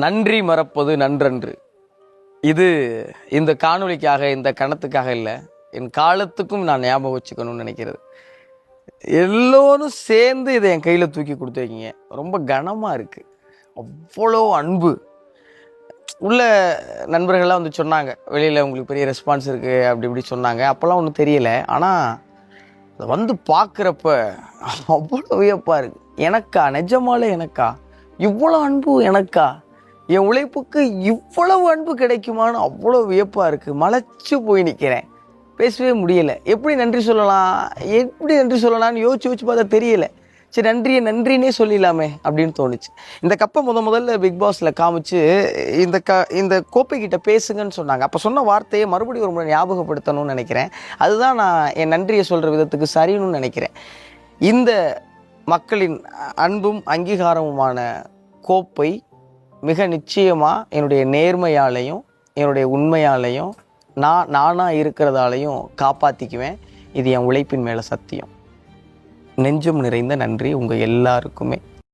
நன்றி மறப்பது நன்றன்று. இது இந்த காணொளிக்காக, இந்த கணத்துக்காக இல்லை, என் காலத்துக்கும் நான் ஞாபகம் வச்சுக்கணும்னு நினைக்கிறது. எல்லோரும் சேர்ந்து இதை என் கையில் தூக்கி கொடுத்துருக்கீங்க. ரொம்ப கனமாக இருக்குது. அவ்வளோ அன்பு உள்ள நண்பர்கள்லாம் வந்து சொன்னாங்க, வெளியில் உங்களுக்கு பெரிய ரெஸ்பான்ஸ் இருக்குது அப்படி இப்படி சொன்னாங்க. அப்போல்லாம் ஒன்றும் தெரியலை. ஆனால் அதை வந்து பார்க்குறப்ப அவ்வளோ வியப்பாக இருக்குது. எனக்கா, நிஜமாலே எனக்கா இவ்வளோ அன்பு? எனக்கா என் உழைப்புக்கு இவ்வளவு அன்பு கிடைக்குமான்னு அவ்வளோ வியப்பாக இருக்குது. மலைச்சு போய் நிற்கிறேன், பேசவே முடியலை. எப்படி நன்றி சொல்லலாம்னு யோசிச்சு பார்த்தா தெரியலை. சரி, நன்றினே சொல்லிடலாமே அப்படின்னு தோணுச்சு. இந்த கப்பை முதல்ல பிக் பாஸில் காமிச்சு இந்த கோப்பைக்கிட்ட பேசுங்கன்னு சொன்னாங்க. அப்போ சொன்ன வார்த்தையை மறுபடியும் ஒரு முறை ஞாபகப்படுத்தணும்னு நினைக்கிறேன். அதுதான் நான் என் நன்றியை சொல்கிற விதத்துக்கு சரின்னு நினைக்கிறேன். இந்த மக்களின் அன்பும் அங்கீகாரமுமான கோப்பை மிக நிச்சயமாக என்னுடைய நேர்மையாலையும் என்னுடைய உண்மையாலையும் நானாக இருக்கிறதாலையும் காப்பாற்றிக்குவேன். இது என் உழைப்பின் மேலே சத்தியம். நெஞ்சம் நிறைந்த நன்றி உங்கள் எல்லாருக்குமே.